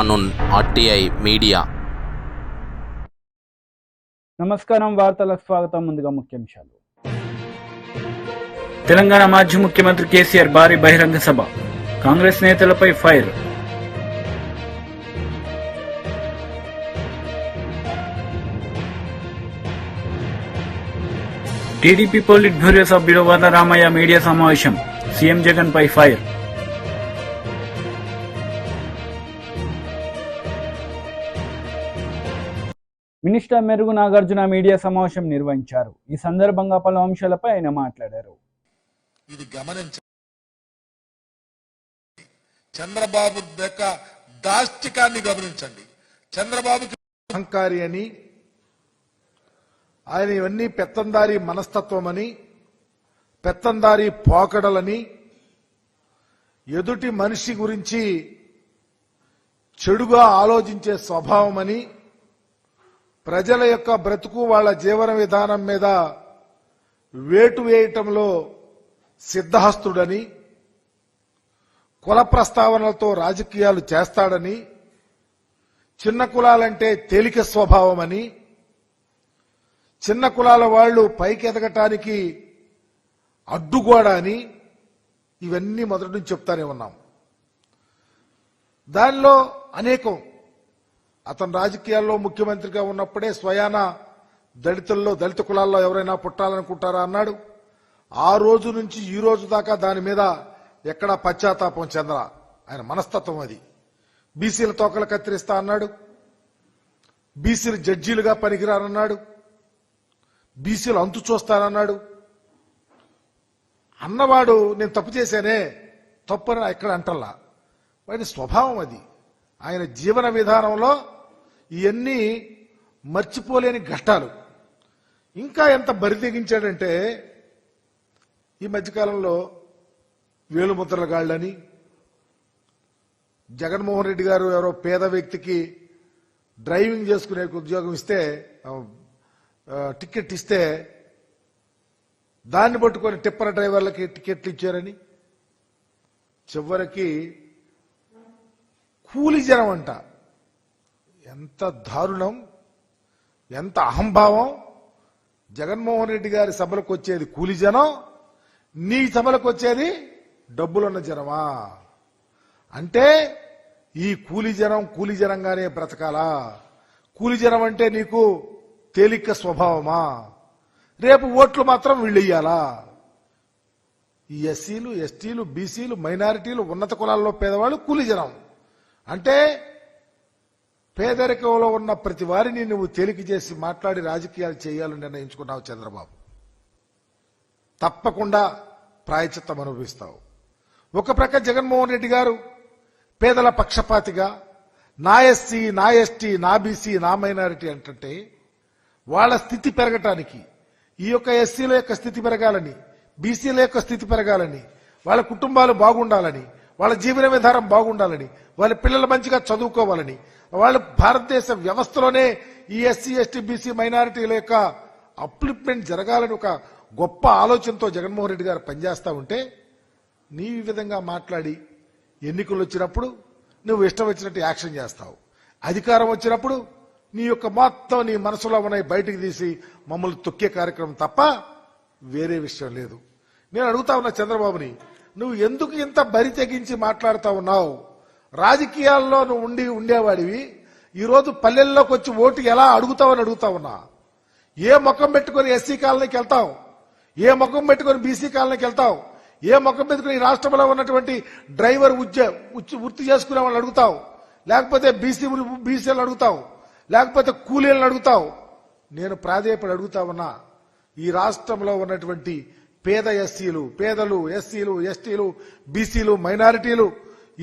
కానూన్ RTI media. నమస్కారం, వార్తలకు స్వాగతం. ముందుగా ముఖ్యాంశాలు. తెలంగాణ మాజీ ముఖ్యమంత్రి కేసీఆర్ భారీ బహిరంగ సభ, కాంగ్రెస్ నేతలపై ఫైర్. టీడీపీ పోలిట్ బ్యూరో సభ్యుడు వరదరామయ్య మీడియా సమావేశం, సీఎం జగన్ పై ఫైర్. మినిస్టర్ మెరుగు నాగార్జున మీడియా సమావేశం నిర్వహించారు. ఈ సందర్భంగా పలు అంశాలపై ఆయన మాట్లాడారు. ఇది గమనించండి, చంద్రబాబు యొక్క దాష్టికాన్ని గమనించండి. చంద్రబాబుకి అహంకారి అని, ఆయన ఇవన్నీ పెత్తందారి మనస్తత్వం అని, పెత్తందారి పోకడలని, ఎదుటి మనిషి గురించి చెడుగా ఆలోచించే స్వభావం అని, ప్రజల యొక్క బ్రతుకు వాళ్ళ జీవన విధానం మీద వేటు వేయటంలో సిద్ధహస్తుడని, కుల ప్రస్తావనలతో రాజకీయాలు చేస్తాడని, చిన్న కులాలంటే తేలిక స్వభావమని, చిన్న కులాల వాళ్లు పైకి ఎదగటానికి అడ్డుగోడ అని, ఇవన్నీ మొదటి నుంచి చెప్తానే ఉన్నాం. దానిలో అనేకం. అతను రాజకీయాల్లో ముఖ్యమంత్రిగా ఉన్నప్పుడే స్వయాన దళిత కులాల్లో ఎవరైనా పుట్టాలనుకుంటారా అన్నాడు. ఆ రోజు నుంచి ఈ రోజు దాకా దాని మీద ఎక్కడా పశ్చాత్తాపం చెందరా. ఆయన మనస్తత్వం అది. బీసీల తోకలు కత్తిరిస్తా అన్నాడు, బీసీలు జడ్జీలుగా పనికిరారన్నాడు, బీసీలు అంతు చూస్తానన్నాడు. అన్నవాడు నేను తప్పు చేశానే, తప్పని ఎక్కడ అంటల్లా. వాడి స్వభావం అది. ఆయన జీవన విధానంలో ఇవన్నీ మర్చిపోలేని ఘట్టాలు. ఇంకా ఎంత బరి తెగించాడంటే, ఈ మధ్యకాలంలో వేలుముద్రల గాళ్ళని, జగన్మోహన్ రెడ్డి గారు ఎవరో పేద వ్యక్తికి డ్రైవింగ్ చేసుకునే ఉద్యోగం ఇస్తే, టికెట్ ఇస్తే దాన్ని పట్టుకొని టిప్పర్ డ్రైవర్లకి టికెట్లు ఇచ్చారని, చివరికి కూలి జనం అంట. ఎంత దారుణం, ఎంత అహంభావం. జగన్మోహన్ రెడ్డి గారి సభలకు వచ్చేది కూలి జనం, నీ సభలకు వచ్చేది డబ్బులున్న జనమా? అంటే ఈ కూలి జనంగానే బ్రతకాలా? కూలి జనం అంటే నీకు తేలిక స్వభావమా? రేపు ఓట్లు మాత్రం వీళ్ళు ఇయ్యాలా? ఈ ఎస్సీలు, ఎస్టీలు, బీసీలు, మైనారిటీలు, ఉన్నత కులాల్లో పేదవాళ్ళు కూలి జనం అంటే, పేదరికంలో ఉన్న ప్రతి వారిని నువ్వు తేలిక చేసి మాట్లాడి రాజకీయాలు చేయాలని నిర్ణయించుకున్నావు చంద్రబాబు. తప్పకుండా ప్రాయశ్చిత్తం అనుభవిస్తావు. ఒక ప్రక్క జగన్మోహన్ రెడ్డి గారు పేదల పక్షపాతిగా నా ఎస్సీ, నా ఎస్టీ, నా బీసీ, నా మైనారిటీ అంటే వాళ్ళ స్థితి పెరగటానికి, ఈ యొక్క ఎస్సీల యొక్క స్థితి పెరగాలని, బీసీల యొక్క స్థితి పెరగాలని, వాళ్ళ కుటుంబాలు బాగుండాలని, వాళ్ళ జీవన విధానం బాగుండాలని, వాళ్ళ పిల్లలు మంచిగా చదువుకోవాలని, వాళ్ళు భారతదేశ వ్యవస్థలోనే ఈ ఎస్సీ, ఎస్టీ, బీసీ, మైనారిటీల యొక్క అప్లిప్మెంట్ జరగాలని ఒక గొప్ప ఆలోచనతో జగన్మోహన్ రెడ్డి గారు పనిచేస్తా ఉంటే, నీ విధంగా మాట్లాడి ఎన్నికలు వచ్చినప్పుడు నువ్వు ఇష్టం వచ్చినట్టు యాక్షన్ చేస్తావు. అధికారం వచ్చినప్పుడు నీ యొక్క మొత్తం నీ మనసులో ఉన్నాయి బయటికి తీసి మమ్మల్ని తొక్కే కార్యక్రమం తప్ప వేరే విషయం లేదు. నేను అడుగుతా ఉన్నా చంద్రబాబుని, నువ్వు ఎందుకు ఇంత బరి తెగించి మాట్లాడుతా ఉన్నావు? రాజకీయాల్లో నువ్వు ఉండేవాడివి, ఈరోజు పల్లెల్లోకి వచ్చి ఓటు ఎలా అడుగుతావని అడుగుతా ఉన్నా. ఏ ముఖం పెట్టుకుని ఎస్సీ కాలనీకి వెళ్తావు? ఏ ముఖం పెట్టుకుని బీసీ కాలనీకి వెళ్తావు? ఏ ముఖం పెట్టుకుని ఈ రాష్ట్రంలో ఉన్నటువంటి డ్రైవర్ వృత్తి చేసుకునే వాళ్ళని అడుగుతావు? లేకపోతే బీసీలను అడుగుతావు? లేకపోతే కూలీలను అడుగుతావు? నేను ప్రాధేయపడి అడుగుతా ఉన్నా, ఈ రాష్ట్రంలో ఉన్నటువంటి పేద ఎస్సీలు, పేదలు, ఎస్సీలు, ఎస్టీలు, బీసీలు, మైనారిటీలు,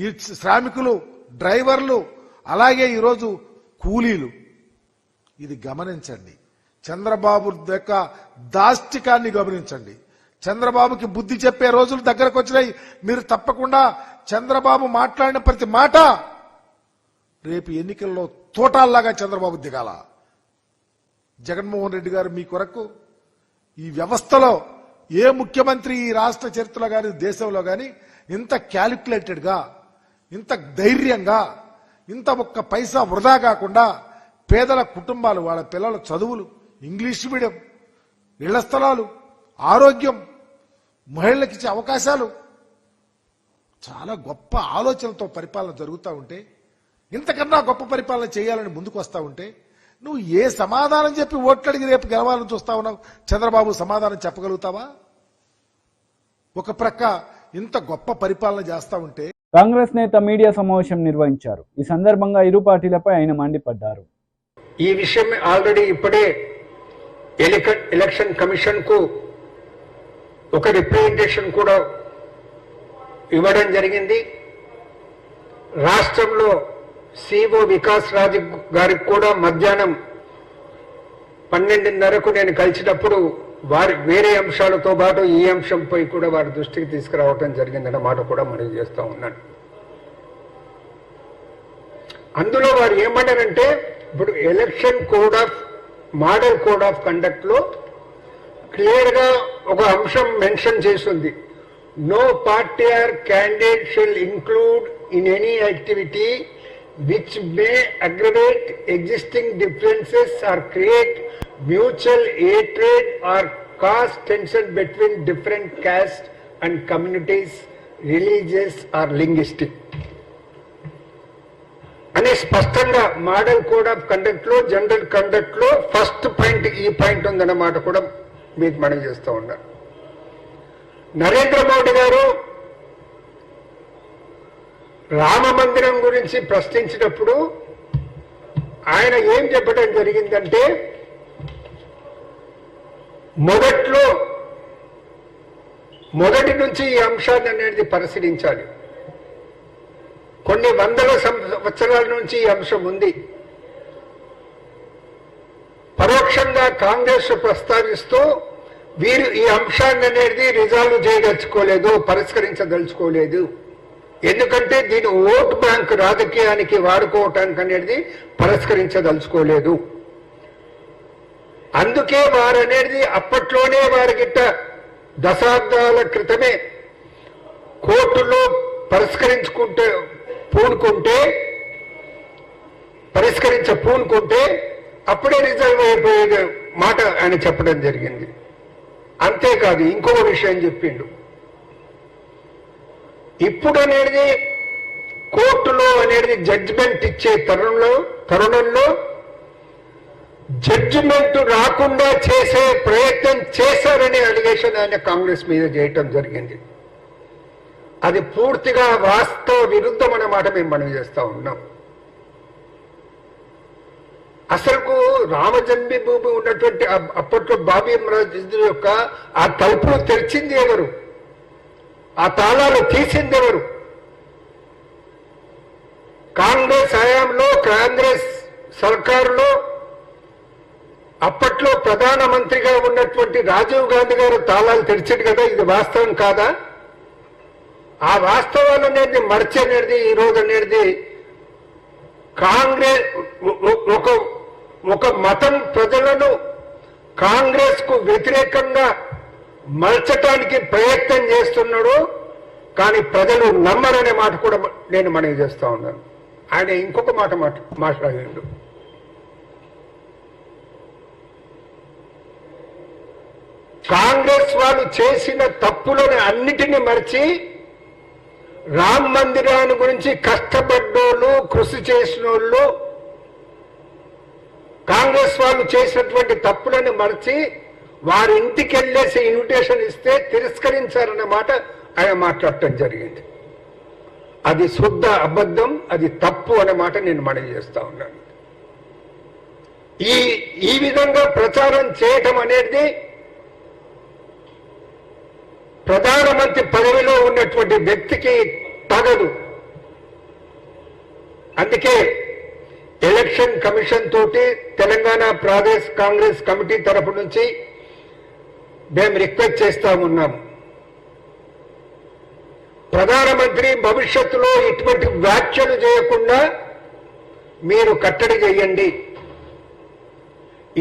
ఈ శ్రామికులు, డ్రైవర్లు, అలాగే ఈరోజు కూలీలు, ఇది గమనించండి. చంద్రబాబు యొక్క దాష్టికాన్ని గమనించండి. చంద్రబాబుకి బుద్ధి చెప్పే రోజులు దగ్గరకు వచ్చినాయి. మీరు తప్పకుండా చంద్రబాబు మాట్లాడిన ప్రతి మాట రేపు ఎన్నికల్లో తోటాల్లాగా చంద్రబాబు దిగాల. జగన్మోహన్ రెడ్డి గారు మీ కొరకు ఈ వ్యవస్థలో ఏ ముఖ్యమంత్రి ఈ రాష్ట్ర చరిత్రలో కానీ దేశంలో కానీ ఇంత క్యాలిక్యులేటెడ్ గా, ఇంత ధైర్యంగా, ఇంత ఒక్క పైసా వృధా కాకుండా పేదల కుటుంబాలు, వాళ్ళ పిల్లల చదువులు, ఇంగ్లీష్ మీడియం, ఇళ్ల స్థలాలు, ఆరోగ్యం, మహిళలకు ఇచ్చే అవకాశాలు, చాలా గొప్ప ఆలోచనలతో పరిపాలన జరుగుతూ ఉంటే, ఇంతకన్నా గొప్ప పరిపాలన చేయాలని ముందుకు వస్తా ఉంటే నువ్వు ఏ సమాధానం చెప్పి ఓట్లడిగి రేపు గెలవాలని చూస్తా ఉన్నావు? చంద్రబాబు సమాధానం చెప్పగలుగుతావా? ఒక ప్రక్క ఇంత గొప్ప పరిపాలన చేస్తా ఉంటే. కాంగ్రెస్ నేత మీడియా సమావేశం నిర్వహించారు. ఈ సందర్భంగా ఇరు పార్టీలపై ఆయన మండిపడ్డారు. ఈ విషయం ఆల్రెడీ ఇప్పుడే ఎలక్షన్ కమిషన్ కు ఒక రిప్రజెంటేషన్ కూడా ఇవ్వడం జరిగింది. రాష్ట్రంలో సిఓ వికాస్ రాజ్ గారికి కూడా మధ్యాహ్నం 12:30కు నేను కలిసినప్పుడు వారి వేరే అంశాలతో పాటు ఈ అంశంపై కూడా వారి దృష్టికి తీసుకురావడం జరిగిందన్న మాట కూడా మనం చేస్తూ ఉన్నాను. అందులో వారు ఏమన్నారంటే, ఇప్పుడు election model code of conduct లో క్లియర్ గా ఒక అంశం మెన్షన్ చేస్తుంది. No party or candidate shall include in any activity which may aggravate existing differences or create mutual hatred or cause tension between different castes and communities, religious or linguistic. అనే స్పష్టంగా model code of conduct లో, general conduct లో first point ఈ point ఉందన్నమాట కూడా మీకు మనం చేస్తూ ఉన్నారు. నరేంద్ర మోడీ గారు రామ మందిరం గురించి ప్రశ్నించినప్పుడు ఆయన ఏం చెప్పడం జరిగిందంటే, మొదటి నుంచి ఈ అంశాన్ని అనేది పరిశీలించాలి. కొన్ని వందల సంవత్సరాల నుంచి ఈ అంశం ఉంది. పరోక్షంగా కాంగ్రెస్ ప్రస్తావిస్తూ వీరు ఈ అంశాన్ని అనేది రిజాల్వ్ చేయదలుచుకోలేదు, పరిష్కరించదలుచుకోలేదు. ఎందుకంటే దీని ఓట్ బ్యాంక్ రాజకీయానికి వాడుకోవటానికి అనేది పరిష్కరించదలుచుకోలేదు. అందుకే వారు అనేది అప్పట్లోనే వారికిట్ట దశాబ్దాల క్రితమే కోర్టులో పూనుకుంటే అప్పుడే రిజల్వ్ అయిపోయే మాట ఆయన చెప్పడం జరిగింది. అంతేకాదు ఇంకొక విషయం చెప్పిండు. ఇప్పుడు అనేది కోర్టులో అనేది జడ్జిమెంట్ ఇచ్చే తరుణంలో జడ్జిమెంట్ రాకుండా చేసే ప్రయత్నం చేశారనే అలిగేషన్ ఆయన కాంగ్రెస్ మీద చేయటం జరిగింది. అది పూర్తిగా వాస్తవ విరుద్ధం అన్నమాట మేము మనం చేస్తా ఉన్నాం. అసలు రామజన్మభూమి ఉన్నటువంటి అప్పట్లో బాబీ మహారాజ్ యొక్క ఆ తలుపులు తెరిచింది ఎవరు? ఆ తాళాలు తీసింది ఎవరు? కాంగ్రెస్ హయాంలో, కాంగ్రెస్ సర్కారులో అప్పట్లో ప్రధానమంత్రిగా ఉన్నటువంటి రాజీవ్ గాంధీ గారు తాళాలు తెరిచాడు కదా. ఇది వాస్తవం కాదా? ఆ వాస్తవాలు అనేది మర్చి అనేది ఈ రోజు అనేది కాంగ్రెస్ ఒక మతం ప్రజలను కాంగ్రెస్ కు వ్యతిరేకంగా మలచటానికి ప్రయత్నం చేస్తున్నాడు. కానీ ప్రజలు నమ్మరనే మాట కూడా నేను మనవి చేస్తా ఉన్నాను. ఆయన ఇంకొక మాట మాట్లాడాడు. కాంగ్రెస్ వాళ్ళు చేసిన తప్పులను అన్నిటినీ మర్చి రామ్ మందిరాన్ని గురించి కష్టపడ్డోళ్ళు, కృషి చేసిన వాళ్ళు, కాంగ్రెస్ వాళ్ళు చేసినటువంటి తప్పులను మర్చి వారి ఇంటికి వెళ్ళేసి ఇన్విటేషన్ ఇస్తే తిరస్కరించారన్న మాట ఆయన మాట్లాడటం జరిగింది. అది శుద్ధ అబద్ధం, అది తప్పు అనే మాట నేను మనవి చేస్తా ఉన్నాను. ఈ విధంగా ప్రచారం చేయటం అనేది ప్రధానమంత్రి పదవిలో ఉన్నటువంటి వ్యక్తికి తగదు. అందుకే ఎలక్షన్ కమిషన్ తోటి తెలంగాణ ప్రదేశ్ కాంగ్రెస్ కమిటీ తరఫు నుంచి మేము రిక్వెస్ట్ చేస్తా ఉన్నాము. ప్రధానమంత్రి భవిష్యత్తులో ఇటువంటి వ్యాఖ్యలు చేయకుండా మీరు కట్టడి చేయండి.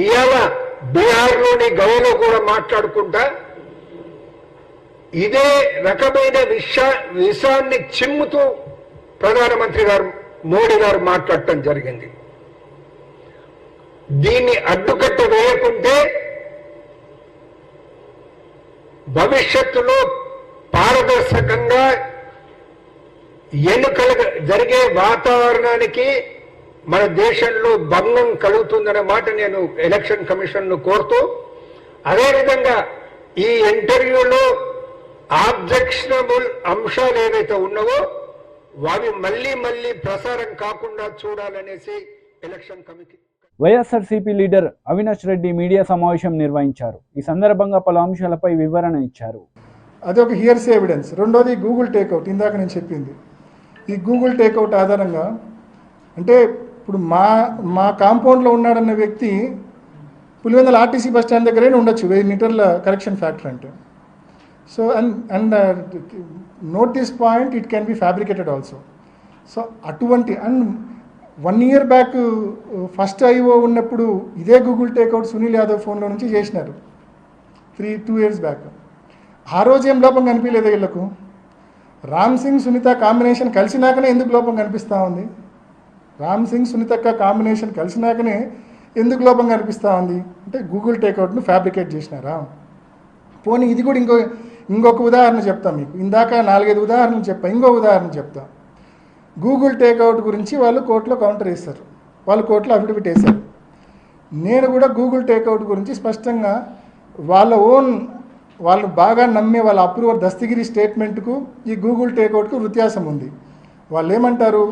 ఇవాళ బీహార్లోని గౌలో కూడా మాట్లాడుకుంటా ఇదే రకమైన విషాన్ని చిమ్ముతూ ప్రధానమంత్రి గారు మోడీ గారు మాట్లాడటం జరిగింది. దీన్ని అడ్డుకట్ట వేయకుంటే భవిష్యత్తులో పారదర్శకంగా ఎన్నికలు జరిగే వాతావరణానికి మన దేశంలో భంగం కలుగుతుందనే మాట నేను ఎలక్షన్ కమిషన్ ను కోరుతూ, అదేవిధంగా ఈ ఇంటర్వ్యూలో ఆబ్జెక్షనబుల్ అంశాలు ఏవైతే ఉన్నావో అవి మళ్ళీ ప్రసారం కాకుండా చూడాలనేసి election committee. YSRCP leader Avinash Reddy media సమావేశం నిర్వహించారు. ఈ సందర్భంగా పలు అంశాలపై వివరణ ఇచ్చారు. అదొక హియర్స్ ఎవిడెన్స్. రెండోది గూగుల్ టేక్అవుట్. ఇందాక నేను చెప్పింది ఈ గూగుల్ టేక్అవుట్ ఆధారంగా, అంటే ఇప్పుడు మా కాంపౌండ్లో ఉన్నాడన్న వ్యక్తి పులివెందుల ఆర్టీసీ బస్ స్టాండ్ దగ్గరే ఉండొచ్చు 1000 మీటర్ల కరెక్షన్ ఫ్యాక్టర్ అంటే. So and note this point, it can be fabricated also. So అటువంటి and 1 year back first I O ఉన్నప్పుడు ఇదే గూగుల్ టేక్అవుట్ సునీల్ యాదవ్ ఫోన్లో నుంచి చేసినారు 2 years బ్యాక్. ఆ రోజు ఏం లోపం కనిపించలేదు వీళ్ళకు. రామ్ సింగ్ సునీత కాంబినేషన్ కలిసినాకనే ఎందుకు లోపం కనిపిస్తూ ఉంది? రామ్ సింగ్ సునీతక్క కాంబినేషన్ కలిసినాకనే ఎందుకు లోపం కనిపిస్తూ ఉంది అంటే గూగుల్ టేక్అవుట్ను ఫ్యాబ్రికేట్ చేసినారా? పోనీ ఇది కూడా ఇంకొక ఉదాహరణ చెప్తా మీకు. ఇందాక 4-5 ఉదాహరణలు చెప్పా, ఇంకో ఉదాహరణ చెప్తా. గూగుల్ టేక్అవుట్ గురించి వాళ్ళు కోర్టులో కౌంటర్ వేస్తారు, వాళ్ళు కోర్టులో అఫిడవిట్ వేశారు. నేను కూడా గూగుల్ టేక్అవుట్ గురించి స్పష్టంగా వాళ్ళు బాగా నమ్మే వాళ్ళ అప్రూవర్ దస్తగిరి స్టేట్మెంట్కు ఈ గూగుల్ టేక్అవుట్కు వ్యత్యాసం ఉంది. వాళ్ళు ఏమంటారు,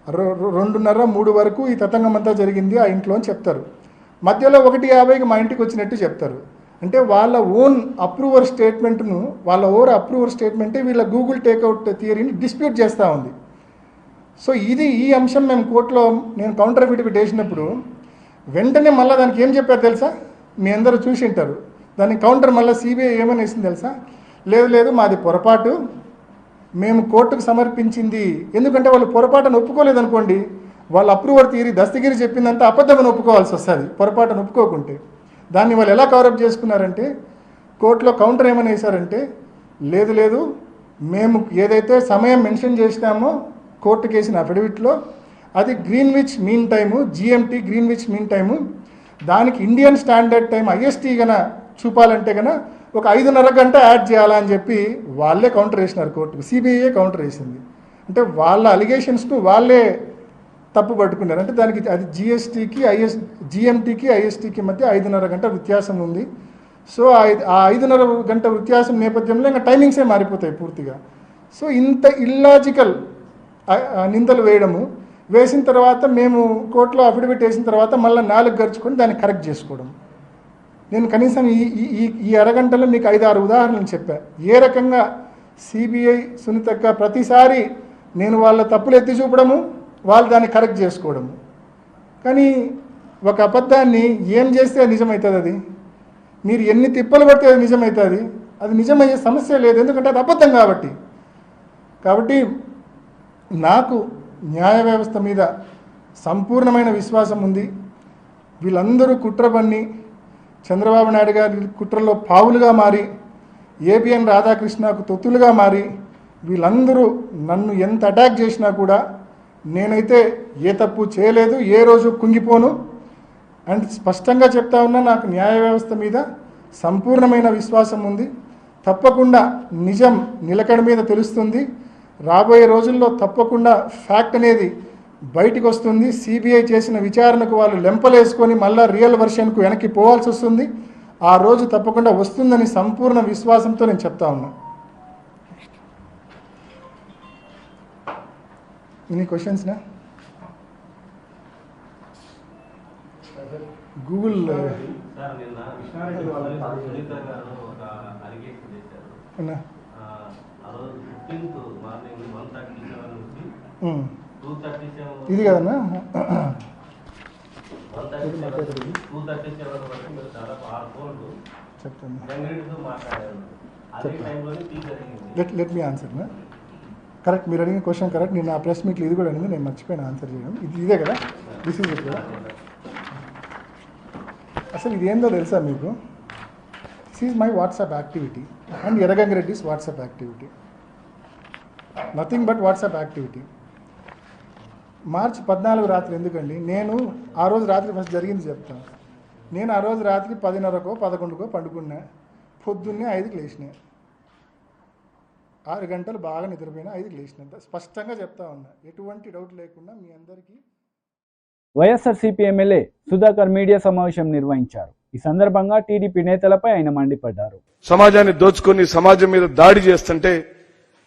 2:30-3 వరకు ఈ తతంగం అంతా జరిగింది ఆ ఇంట్లో అని చెప్తారు. మధ్యలో 1:50కి మా ఇంటికి వచ్చినట్టు చెప్తారు. అంటే వాళ్ళ ఓన్ అప్రూవర్ స్టేట్మెంటే వీళ్ళ గూగుల్ టేక్అవుట్ థియరీని డిస్ప్యూట్ చేస్తూ ఉంది. సో ఈ అంశం మేము కోర్టులో నేను కౌంటర్ అఫిడవిట్ వేసినప్పుడు వెంటనే మళ్ళీ దానికి ఏం చెప్పారు తెలుసా? మీ అందరూ చూసి ఉంటారు. దానికి కౌంటర్ మళ్ళీ సిబిఐ ఏమని వేసింది తెలుసా? లేదు మాది పొరపాటు, మేము కోర్టుకు సమర్పించింది. ఎందుకంటే వాళ్ళు పొరపాటును ఒప్పుకోలేదు అనుకోండి, వాళ్ళ అప్రూవర్ థియరీ దస్తగిరి చెప్పిందంతా అబద్ధమని ఒప్పుకోవాల్సి వస్తుంది పొరపాటును ఒప్పుకోకుంటే. దాన్ని వాళ్ళు ఎలా కవరప్ చేసుకున్నారంటే కోర్టులో కౌంటర్ ఏమని వేశారంటే, లేదు మేము ఏదైతే సమయం మెన్షన్ చేసినామో కోర్టుకు వేసిన అఫిడవిట్లో అది Greenwich mean time, GMT Greenwich mean time, దానికి ఇండియన్ స్టాండర్డ్ టైం ఐఎస్టీ గన చూపాలంటే కన ఒక 5:30 గంట యాడ్ చేయాలా అని చెప్పి వాళ్ళే కౌంటర్ వేసినారు కోర్టుకు. సిబిఐఏ కౌంటర్ వేసింది. అంటే వాళ్ళ అలిగేషన్స్ను వాళ్ళే తప్పు పట్టుకున్నారు. అంటే దానికి అది జిఎంటీకి ఐఎస్టీకి మధ్య 5:30 గంట వ్యత్యాసం ఉంది. సో ఆ 5:30 గంట వ్యత్యాసం నేపథ్యంలో ఇంకా టైమింగ్సే మారిపోతాయి పూర్తిగా. సో ఇంత ఇల్లాజికల్ నిందలు వేసిన తర్వాత మేము కోర్టులో అఫిడవిట్ వేసిన తర్వాత మళ్ళీ 4 గడుచుకొని దాన్ని కరెక్ట్ చేసుకోవడం. నేను కనీసం ఈ అరగంటలో మీకు 5-6 ఉదాహరణలు చెప్పా. ఏ రకంగా సిబిఐ సునీతక్క ప్రతిసారి నేను వాళ్ళ తప్పులు ఎత్తి చూపడము, వాళ్ళు దాన్ని కరెక్ట్ చేసుకోవడము. కానీ ఒక అబద్ధాన్ని ఏం చేస్తే నిజమవుతుంది? అది మీరు ఎన్ని తిప్పలు పడితే అది నిజమవుతుంది? అది నిజమయ్యే సమస్య లేదు, ఎందుకంటే అది అబద్ధం కాబట్టి నాకు న్యాయ వ్యవస్థ మీద సంపూర్ణమైన విశ్వాసం ఉంది. వీళ్ళందరూ కుట్ర పన్ని చంద్రబాబు నాయుడు గారి కుట్రలో పావులుగా మారి, ఏబిఎన్ రాధాకృష్ణకు తొత్తులుగా మారి, వీళ్ళందరూ నన్ను ఎంత అటాక్ చేసినా కూడా నేనైతే ఏ తప్పు చేయలేదు, ఏ రోజు కుంగిపోను. అండ్ స్పష్టంగా చెప్తా ఉన్నా, నాకు న్యాయ వ్యవస్థ మీద సంపూర్ణమైన విశ్వాసం ఉంది. తప్పకుండా నిజం నిలకడ మీద తెలుస్తుంది. రాబోయే రోజుల్లో తప్పకుండా ఫ్యాక్ట్ అనేది బయటికి వస్తుంది. సిబిఐ చేసిన విచారణకు వాళ్ళు లెంపలేసుకొని మళ్ళీ రియల్ వర్షన్కు వెనక్కి పోవాల్సి వస్తుంది. ఆ రోజు తప్పకుండా వస్తుందని సంపూర్ణ విశ్వాసంతో నేను చెప్తా ఉన్నా. ఎనీ క్వశ్చన్స్నా? గూగుల్ ఇది కదన్నా చెప్తాను. లెట్ మీ ఆన్సర్ నా కరెక్ట్. మీరు అడిగిన క్వశ్చన్ కరెక్ట్. నేను ఆ ప్రెస్ మీట్లో ఇది కూడా అడిగింది, నేను మర్చిపోయిన ఆన్సర్ చేయడం. ఇదే కదా, దిస్ ఈజ్ ఇట్ కదా. అసలు ఇది ఏందో తెలుసా మీకు? This is my WhatsApp activity and Erragangireddy's WhatsApp activity. Nothing but WhatsApp activity. March 14 రాత్రి ఎందుకండి? నేను ఆ రోజు రాత్రి ఫస్ట్ జరిగింది చెప్తాను. నేను ఆ రోజు రాత్రి 10:30కో 11కో పండుకున్నా. పొద్దున్నే 5కి లేచిన. 6 గంటలు బాగా నిద్రపోయినా 5కి లేచినంత స్పష్టంగా చెప్తా ఉన్నా, ఎటువంటి డౌట్ లేకుండా మీ అందరికీ. వైఎస్ఆర్సీపీ ఎమ్మెల్యే సుధాకర్ మీడియా సమావేశం నిర్వహించారు. ఈ సందర్భంగా టీడీపీ నేతలపై ఆయన మండిపడ్డారు. సమాజాన్ని దోచుకొని సమాజం మీద దాడి చేస్తుంటే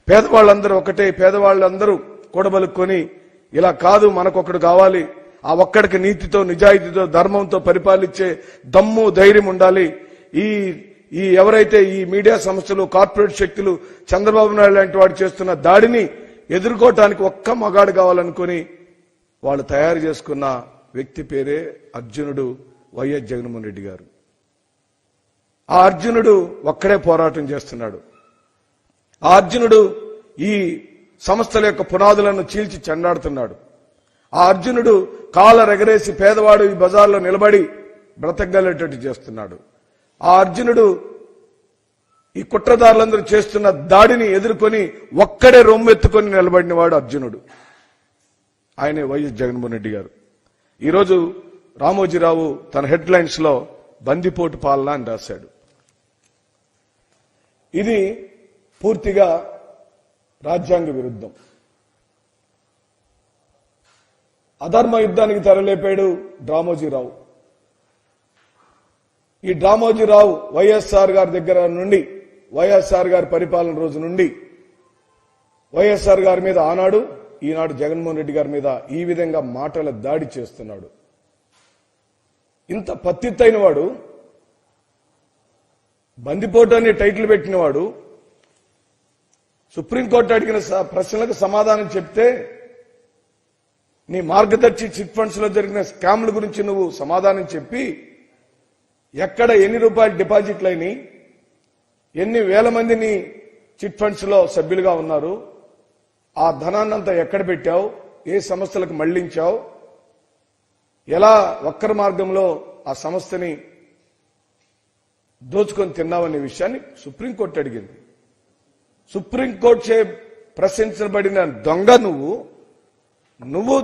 పేదవాళ్ళందరూ ఒకటే, పేదవాళ్ళందరూ కూడబలుక్కొని ఇలా కాదు, మనకొకడు కావాలి, ఆ ఒక్కడికి నీతితో నిజాయితీతో ధర్మంతో పరిపాలించే దమ్ము ధైర్యం ఉండాలి. ఈ ఎవరైతే ఈ మీడియా సంస్థలు కార్పొరేట్ శక్తులు చంద్రబాబు నాయుడు లాంటి వాడు చేస్తున్న దాడిని ఎదుర్కోవటానికి ఒక్క మగాడు కావాలనుకుని వాళ్ళు తయారు చేసుకున్న వ్యక్తి పేరే అర్జునుడు వైఎస్ జగన్మోహన్ రెడ్డి గారు. ఆ అర్జునుడు ఒక్కడే పోరాటం చేస్తున్నాడు. ఆ అర్జునుడు ఈ సంస్థల యొక్క పునాదులను చీల్చి చెండాడుతున్నాడు. ఆ అర్జునుడు కాలరెగరేసి పేదవాడు ఈ బజార్లో నిలబడి బ్రతకగలేటట్టు చేస్తున్నాడు. ఆ అర్జునుడు ఈ కుట్రదారులందరూ చేస్తున్న దాడిని ఎదుర్కొని ఒక్కడే రొమ్మెత్తుకొని నిలబడినవాడు అర్జునుడు. ఆయనే వైఎస్ జగన్మోహన్ రెడ్డి గారు. ఈరోజు రామోజీరావు తన హెడ్ లైన్స్ లో బందిపోటు పాలన అని రాశాడు. ఇది పూర్తిగా రాజ్యాంగ విరుద్ధం. అధర్మ యుద్ధానికి తెరలేపాడు రామోజీరావు. ఈ రామోజీరావు వైఎస్ఆర్ గారి దగ్గర నుండి, వైఎస్ఆర్ గారి పరిపాలన రోజు నుండి వైఎస్ఆర్ గారి మీద ఆనాడు, ఈనాడు జగన్మోహన్ రెడ్డి గారి మీద ఈ విధంగా మాటల దాడి చేస్తున్నాడు. ఇంత పత్తిత్తైన వాడు, బందిపోటు అనే టైటిల్ పెట్టినవాడు, సుప్రీంకోర్టు అడిగిన ప్రశ్నలకు సమాధానం చెప్తే నీ మార్గదర్శి చిట్ ఫండ్స్ లో జరిగిన స్కామ్ల గురించి నువ్వు సమాధానం చెప్పి ఎక్కడ ఎన్ని రూపాయలు డిపాజిట్లు అయినాయి, ఎన్ని వేల మందిని చిట్ ఫండ్స్ లో సభ్యులుగా ఉన్నారు, ఆ ధనాన్నంతా ఎక్కడ పెట్టావు, ఏ సంస్థలకు మళ్లించావు, ఎలా వక్ర మార్గంలో ఆ సంస్థని దోచుకొని తిన్నావనే విషయాన్ని సుప్రీంకోర్టు అడిగింది. సుప్రీంకోర్టు చే ప్రశ్నించబడిన దొంగ నువ్వు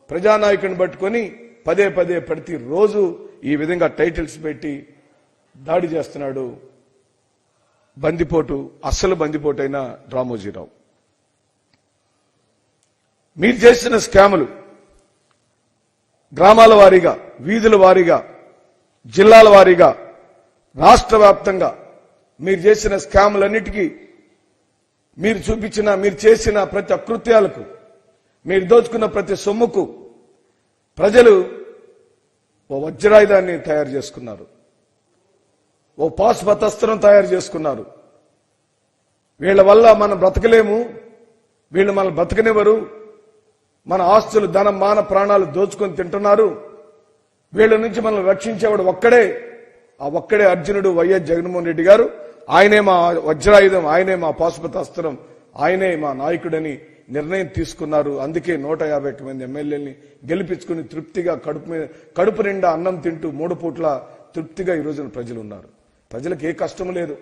ప్రజానాయకుని పట్టుకొని పదే పదే ప్రతి రోజు ఈ విధంగా టైటిల్స్ పెట్టి దాడి చేస్తున్నాడు. బందిపోటు, అస్సలు బందిపోటు అయిన రామోజీరావు. మీరు చేసిన స్కాములు గ్రామాల వారీగా, వీధుల వారీగా, జిల్లాల వారీగా, రాష్ట్ర వ్యాప్తంగా మీరు చేసిన స్కాములన్నిటికీ, మీరు చేసిన ప్రతి అకృత్యాలకు, మీరు దోచుకున్న ప్రతి సొమ్ముకు ప్రజలు ఓ వజ్రాయుధాన్ని తయారు చేసుకున్నారు, ఓ పాశుపతాస్త్రం తయారు చేసుకున్నారు. వీళ్ల వల్ల మనం బ్రతకలేము, వీళ్ళు మనం బ్రతకనివ్వరు, మన ఆస్తులు, ధనం, మాన ప్రాణాలు దోచుకొని తింటున్నారు, వీళ్ళ నుంచి మనం రక్షించేవాడు ఒక్కడే, ఆ ఒక్కడే అర్జునుడు వైఎస్ జగన్మోహన్ రెడ్డి గారు. ఆయనే మా వజ్రాయుధం, ఆయనే మా పాశుపతాస్త్రం, ఆయనే మా నాయకుడని నిర్ణయం తీసుకున్నారు. అందుకే 150 మంది ఎమ్మెల్యేలని గెలిపించుకుని తృప్తిగా కడుపు నిండా అన్నం తింటూ 3 పూట్ల తృప్తిగా ఈ రోజున ప్రజలు ఉన్నారు. ప్రజలకు ఏ కష్టం లేదు.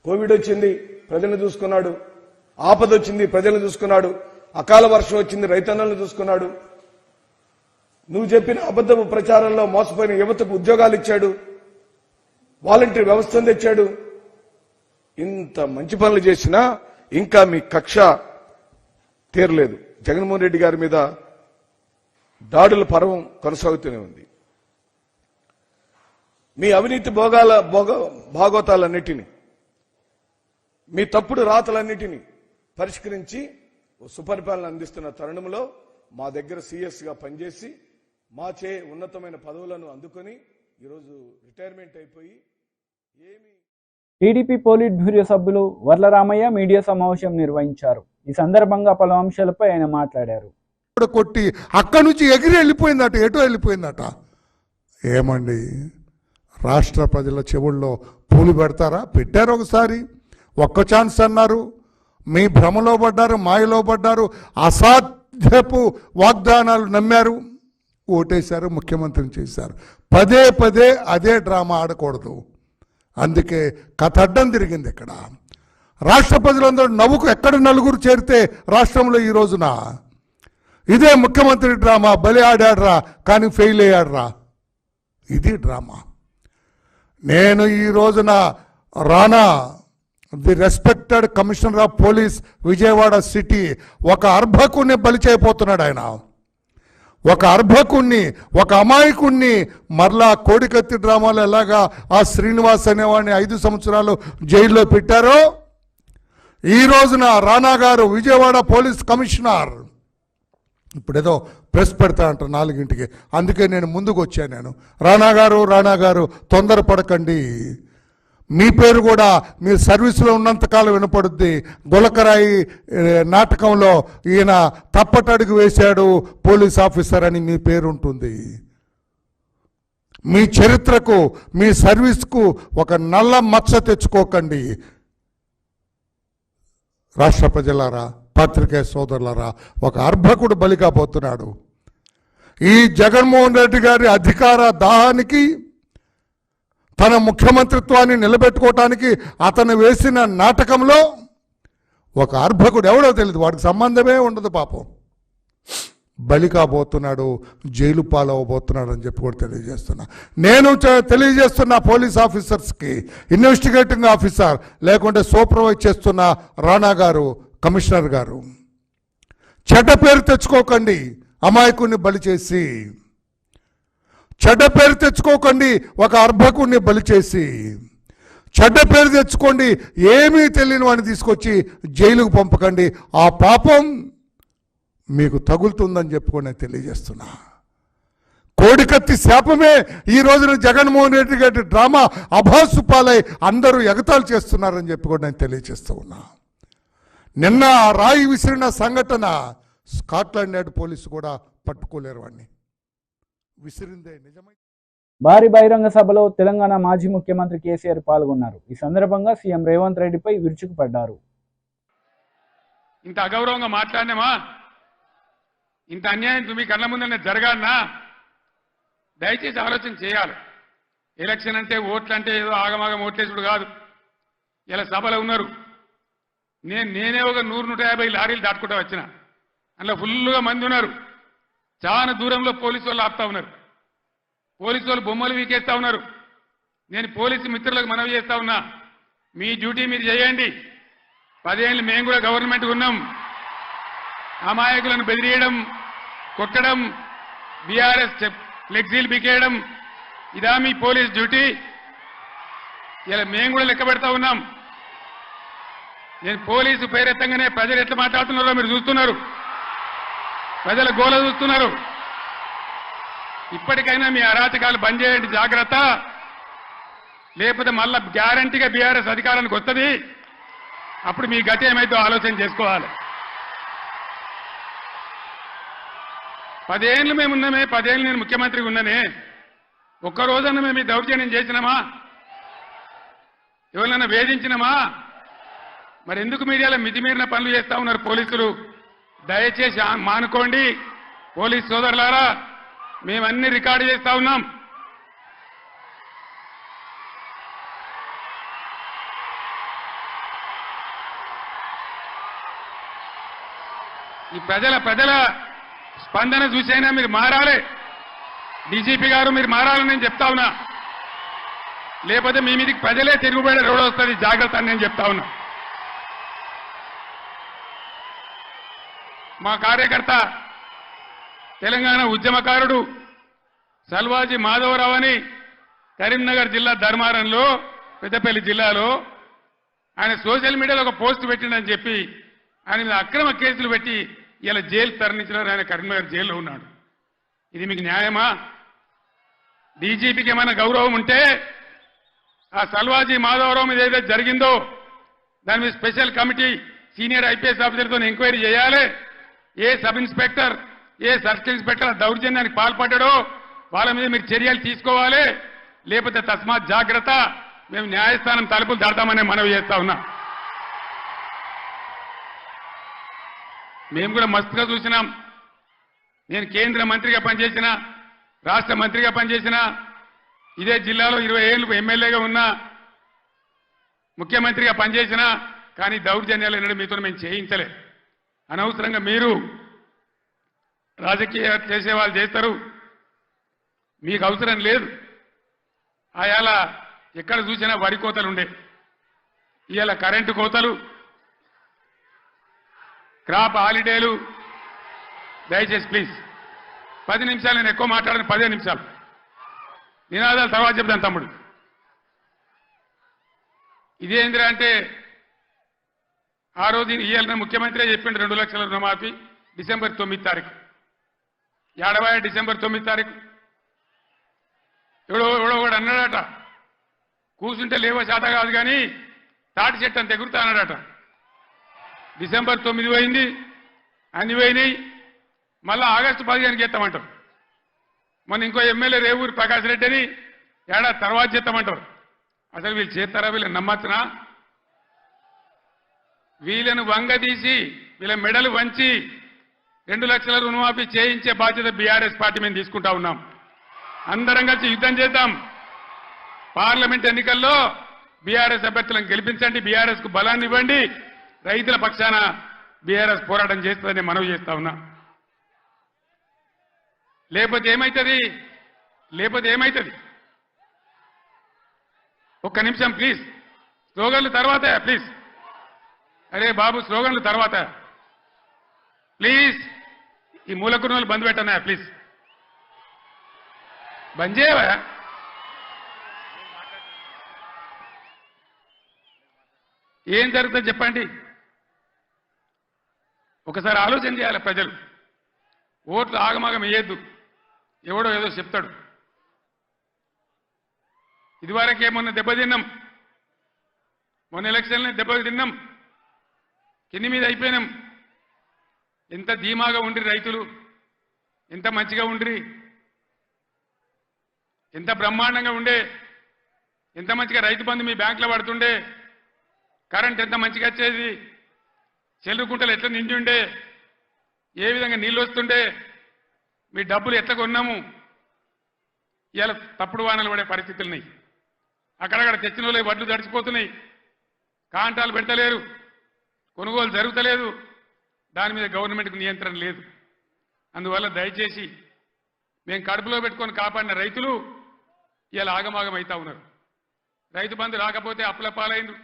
కోవిడ్ వచ్చింది, ప్రజలను చూసుకున్నాడు. ఆపద వచ్చింది, ప్రజలను చూసుకున్నాడు. అకాల వర్షం వచ్చింది, రైతన్నలను చూసుకున్నాడు. నువ్వు చెప్పిన అబద్ధపు ప్రచారంలో మోసపోయిన యువతకు ఉద్యోగాలు ఇచ్చాడు, వాలంటీర్ వ్యవస్థను తెచ్చాడు. ఇంత మంచి పనులు చేసినా ఇంకా మీ కక్ష తీరలేదు. జగన్మోహన్ రెడ్డి గారి మీద దాడుల పర్వం కొనసాగుతూనే ఉంది. మీ అవినీతి భాగోతాలన్నిటినీ, మీ తప్పుడు రాతలన్నిటినీ పరిష్కరించి సుపరిపాలన అందిస్తున్న తరుణంలో మా దగ్గర సీఎస్ గా పనిచేసి మాచే ఉన్నతమైన పదవులను అందుకొని ఈరోజు రిటైర్మెంట్ అయిపోయి టీడీపీ పోలిట్ బ్యూరో సభ్యులు వర్లరామయ్య మీడియా సమావేశం నిర్వహించారు. ఈ సందర్భంగా పలు అంశాలపై ఆయన మాట్లాడారు. కొట్టి అక్కడి నుంచి ఎగిరి వెళ్ళిపోయిందట, ఎటో వెళ్ళిపోయిందట. ఏమండి, రాష్ట్ర ప్రజల చెవుల్లో పూలు పెడతారా? పెట్టారు ఒకసారి, ఒక్క ఛాన్స్ అన్నారు, మీ భ్రమలో పడ్డారు, మాయలో పడ్డారు, అసాధ్యపు వాగ్దానాలు నమ్మారు, ఓటేశారు, ముఖ్యమంత్రిని చేశారు. పదే పదే అదే డ్రామా ఆడకూడదు. అందుకే కథ అడ్డం తిరిగింది. ఇక్కడ రాష్ట్ర ప్రజలందరూ నవ్వుకు ఎక్కడ నలుగురు చేరితే రాష్ట్రంలో ఈ రోజున ఇదే ముఖ్యమంత్రి డ్రామా. బలి ఆడాడ్రా కానీ ఫెయిల్ అయ్యాడ్రా. ఇది డ్రామా. నేను ఈ రోజున రానా, the respected commissioner of police Vijayawada city, ఒక అర్భకుణ్ణి బలి చేయబోతున్నాడు ఆయన. ఒక అర్భకుణ్ణి, ఒక అమాయకుణ్ణి మరలా కోడికత్తి డ్రామాలో ఎలాగా ఆ శ్రీనివాస్ అనేవాడిని 5 సంవత్సరాలు జైల్లో పెట్టారో, ఈ రోజున రానా గారు విజయవాడ పోలీస్ కమిషనర్ ఇప్పుడేదో ప్రెస్ పెడతా అంట 4ంటికి. అందుకే నేను ముందుకు వచ్చాను. రానా గారు తొందరపడకండి. మీ పేరు కూడా మీరు సర్వీసులో ఉన్నంతకాలం వినపడుద్ది. గులకరాయి నాటకంలో ఈయన తప్పటడుగు వేశాడు పోలీస్ ఆఫీసర్ అని మీ పేరు ఉంటుంది. మీ చరిత్రకు, మీ సర్వీస్కు ఒక నల్ల మచ్చ తెచ్చుకోకండి. రాష్ట్ర ప్రజలారా, పత్రికే సోదరులారా, ఒక అర్భకుడు బలిగా పోతున్నాడు. ఈ జగన్మోహన్ రెడ్డి గారి అధికార దాహానికి, తన ముఖ్యమంత్రిత్వాన్ని నిలబెట్టుకోవటానికి అతను వేసిన నాటకంలో ఒక అర్భకుడు ఎవడో తెలియదు, వాడికి సంబంధమే ఉండదు పాపం, బలి కాబోతున్నాడు, జైలు పాలవబోతున్నాడు అని చెప్పి కూడా తెలియజేస్తున్నా. నేను తెలియజేస్తున్న పోలీస్ ఆఫీసర్స్కి, ఇన్వెస్టిగేటింగ్ ఆఫీసర్ లేకుంటే సూపర్వైజ్ చేస్తున్న రానా గారు, కమిషనర్ గారు, చెడ్డ పేరు తెచ్చుకోకండి. అమాయకుడిని బలి చేసి చెడ్డ పేరు తెచ్చుకోకండి. ఒక అర్భకుడిని బలి చేసి చెడ్డ పేరు తెచ్చుకోండి. ఏమీ తెలియని వాడిని తీసుకొచ్చి జైలుకు పంపకండి. ఆ పాపం మీకు తగులుతుందని చెప్పుకొని నేను తెలియజేస్తున్నా. కోడికత్తి శాపమే ఈ రోజున జగన్మోహన్ రెడ్డి గారి డ్రామా అభాసు పాలై అందరూ ఎగతాళి చేస్తున్నారని చెప్పుకొని నేను తెలియజేస్తూ ఉన్నా. నిన్న రాయి విసిరిన సంఘటన స్కాట్లాండ్ యార్డ్ పోలీసు కూడా పట్టుకోలేరు వాడిని. విసిరిందే నిజమై. భారీ బహిరంగ సభలో తెలంగాణ మాజీ ముఖ్యమంత్రి కేసీఆర్ పాల్గొన్నారు. ఈ సందర్భంగా సీఎం రేవంత్ రెడ్డిపై విరుచుకుపడ్డారు. ఇంత అగౌరవంగా మాట్లాడినామా? ఇంత అన్యాయం మీ కళ్ళ ముందనే జరగాలనా? దయచేసి ఆలోచన చేయాలి. ఎలక్షన్ అంటే ఓట్లు అంటే ఏదో ఆగమాగం ఓట్లేసుడు కాదు. ఇలా సభలో ఉన్నారు. నేనే ఒక 100-150 లారీలు దాటుకుంటూ వచ్చిన. అందులో ఫుల్గా మంది ఉన్నారు. చాలా దూరంలో పోలీసు వాళ్ళు ఆపుతా ఉన్నారు. పోలీసు వాళ్ళు బొమ్మలు వీకేస్తా ఉన్నారు. నేను పోలీసు మిత్రులకు మనవి చేస్తా ఉన్నా, మీ డ్యూటీ మీరు చేయండి. 10 ఏళ్ళు మేము కూడా గవర్నమెంట్ ఉన్నాం. అమాయకులను బెదిరియడం, కొట్టడం, బీఆర్ఎస్ ఫ్లెక్సీలు బికేయడం, ఇదా మీ పోలీస్ డ్యూటీ? ఇలా మేము కూడా లెక్క పెడతా ఉన్నాం. నేను పోలీసు పేరెత్తంగానే ప్రజలు ఎట్లా మాట్లాడుతున్నారో మీరు చూస్తున్నారు. ప్రజల గోల చూస్తున్నారు. ఇప్పటికైనా మీ అరాచకాలు బంద్ చేయండి, జాగ్రత్త. లేకపోతే మళ్ళా గ్యారంటీగా బీఆర్ఎస్ అధికారానికి వస్తుంది. అప్పుడు మీ గతి ఏమైతే ఆలోచన చేసుకోవాలి. 10 ఏళ్ళు మేము ఉన్నామే, 10 ఏళ్ళు నేను ముఖ్యమంత్రిగా ఉన్నానే, ఒక్కరోజన్నా మేము ఈ దౌర్జన్యం చేసినామా? ఎవరినైనా వేధించినామా? మరి ఎందుకు మీడియాలో మితిమీరిన పనులు చేస్తా ఉన్నారు పోలీసులు? దయచేసి మానుకోండి. పోలీస్ సోదరులారా, మేమన్నీ రికార్డు చేస్తా ఉన్నాం. ఈ ప్రజల స్పందన చూసైనా మీరు మారాలి. డీజీపీ గారు మీరు మారాలని నేను చెప్తా ఉన్నా. లేకపోతే మీ మీదకి ప్రజలే తిరుగుబడే రోడ్ వస్తుంది, జాగ్రత్త అని నేను చెప్తా ఉన్నా. మా కార్యకర్త, తెలంగాణ ఉద్యమకారుడు సల్వాజీ మాధవరావు అని కరీంనగర్ జిల్లా ధర్మారంలో, పెద్దపల్లి జిల్లాలో ఆయన సోషల్ మీడియాలో ఒక పోస్ట్ పెట్టిండని చెప్పి ఆయన మీద అక్రమ కేసులు పెట్టి ఇలా జైలు తరలించినారు. ఆయన కరీంనగర్ జైల్లో ఉన్నాడు. ఇది మీకు న్యాయమా? డీజీపీకి ఏమైనా గౌరవం ఉంటే ఆ సల్వాజీ మాధవరావు మీద ఏదైతే జరిగిందో దాని మీద స్పెషల్ కమిటీ, సీనియర్ ఐపీఎస్ ఆఫీసర్తో ఎంక్వైరీ చేయాలి. ఏ సబ్ ఇన్స్పెక్టర్, ఏ సర్కిల్ ఇన్స్పెక్టర్ దౌర్జన్యానికి పాల్పడ్డాడో వాళ్ళ మీద మీరు చర్యలు తీసుకోవాలి. లేకపోతే తస్మాత్ జాగ్రత్త, మేము న్యాయస్థానం తలుపులు దాటామనే మనవి చేస్తా ఉన్నా. మేము కూడా మస్తుగా చూసినాం. నేను కేంద్ర మంత్రిగా పనిచేసిన, రాష్ట్ర మంత్రిగా పనిచేసిన, ఇదే జిల్లాలో 20 ఏళ్ళు ఎమ్మెల్యేగా ఉన్నా, ముఖ్యమంత్రిగా పనిచేసిన, కానీ దౌర్జన్యాలు ఎన్నడూ మీతో మేము చేయించలే. అనవసరంగా మీరు రాజకీయాలు చేసే వాళ్ళు చేస్తారు, మీకు అవసరం లేదు. ఆయాల ఎక్కడ చూసినా వరి కోతలు ఉండే, ఇవాళ కరెంటు కోతలు, క్రాప్ హాలిడేలు. దయచేసి ప్లీజ్ 10 నిమిషాలు, నేను ఎక్కువ మాట్లాడను, 15 నిమిషాలు నినాదాలు తర్వాత చెప్తాను తమ్ముడు. ఇదేంద్రా అంటే ఆ రోజు ఇవాళ ముఖ్యమంత్రి చెప్పిండు 2 లక్షల రుణమాఫీ డిసెంబర్ 9 తారీఖు. ఏడవాయ డిసెంబర్ 9 తారీఖు ఎవడో కూడా అన్నాడట, కూర్చుంటే లేవో శాత కాదు కానీ తాటి చెట్టు అంత ఎగురుతా అన్నాడట. డిసెంబర్ 9 పోయింది, అన్ని పోయినాయి. మళ్ళా ఆగస్టు 15కి చేస్తామంటారు. మొన్న ఇంకో ఎమ్మెల్యే రేవూరి ప్రకాష్ రెడ్డి అని ఏడాది తర్వాత చేస్తామంటారు. అసలు వీళ్ళు చేస్తారా? వీళ్ళని నమ్మచ్చునా? వీళ్ళను వంగదీసి వీళ్ళ మెడలు వంచి 2 లక్షల రుణమాఫీ చేయించే బాధ్యత బీఆర్ఎస్ పార్టీ మేము తీసుకుంటా ఉన్నాం. అందరం కలిసి యుద్ధం చేద్దాం. పార్లమెంట్ ఎన్నికల్లో బీఆర్ఎస్ అభ్యర్థులను గెలిపించండి, బీఆర్ఎస్ కు బలాన్ని ఇవ్వండి. రైతుల పక్షాన బీఆర్ఎస్ పోరాటం చేస్తుందని మనవి చేస్తా ఉన్నా. లేకపోతే ఏమైతుంది? ఒక్క నిమిషం ప్లీజ్. స్లోగన్లు తర్వాత ప్లీజ్. అరే బాబు, స్లోగన్లు తర్వాత ప్లీజ్. ఈ మూలకున్నోళ్ళు బంద్ పెట్టనా ప్లీజ్, బంద్ చేయవా? ఏం జరుగుతుంది చెప్పండి. ఒకసారి ఆలోచన చేయాలి ప్రజలు. ఓట్లు ఆగమాగం వేయద్దు, ఎవడో ఏదో చెప్తాడు. ఇదివరకే మొన్న దెబ్బతిన్నాం, మొన్న ఎలక్షన్లో దెబ్బతిన్నాం, కింది మీద అయిపోయినాం. ఎంత ధీమాగా ఉండ్రి రైతులు, ఎంత మంచిగా ఉండ్రి, ఎంత బ్రహ్మాండంగా ఉండే, ఎంత మంచిగా రైతు బంధు మీ బ్యాంకులో పడుతుండే, కరెంట్ ఎంత మంచిగా వచ్చేది, చెల్లుకుంటలు ఎట్లా నిండి ఉండే, ఏ విధంగా నీళ్ళు వస్తుండే, మీ డబ్బులు ఎట్లా కొన్నాము. ఇలా తప్పుడు వానలు పడే పరిస్థితులున్నాయి. అక్కడక్కడ తెచ్చిన వాళ్ళు వడ్లు తడిచిపోతున్నాయి, కాంటాలు పెడతలేరు, కొనుగోలు జరుగుతలేదు, దాని మీద గవర్నమెంట్కి నియంత్రణ లేదు. అందువల్ల దయచేసి మేము కడుపులో పెట్టుకొని కాపాడిన రైతులు ఇలా ఆగమాగం అవుతా ఉన్నారు. రైతు బంధు రాకపోతే అప్పుల పాలైంది,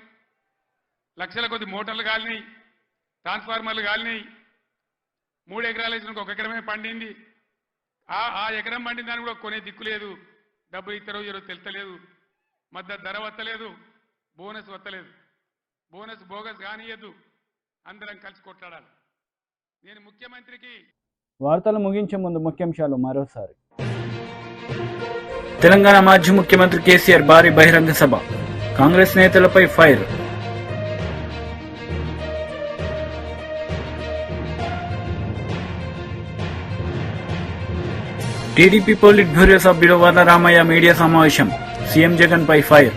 లక్షల కొద్ది మోటార్లు కాలినాయి, ట్రాన్స్ఫార్మర్లు కాలినాయి. 3 ఎకరాలు వేసిన 1 ఎకరమే పండింది. ఆ ఎకరం పండిన దాన్ని కూడా కొనే దిక్కు లేదు. డబ్బులు ఇస్తారో ఈరోజు తెలుస్తలేదు, మద్దతు ధర వత్తలేదు, బోనస్ వత్తలేదు. బోనస్ బోగస్ కానియద్దు, అందరం కలిసి కొట్లాడాలి. నేను ముఖ్యమంత్రికి వార్తలు ముగించే ముందు ముఖ్యాంశాలు మరోసారి. తెలంగాణ మాజీ ముఖ్యమంత్రి కేసీఆర్ భారీ బహిరంగ సభ, కాంగ్రెస్ నేతలపై ఫైర్. టీడీపీ పోలిట్ బ్యూరో సభ్యుడు వర్ల రామయ్య మీడియా సమావేశం, సీఎం జగన్ పై ఫైర్.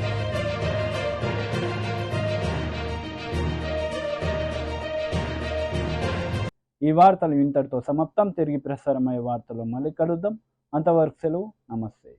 ఈ వార్తలు ఇంతటితో సమాప్తం. తిరిగి ప్రసారమయ్యే వార్తలు మళ్ళీ కలుద్దాం. అంతవరకు సెలవు. నమస్తే.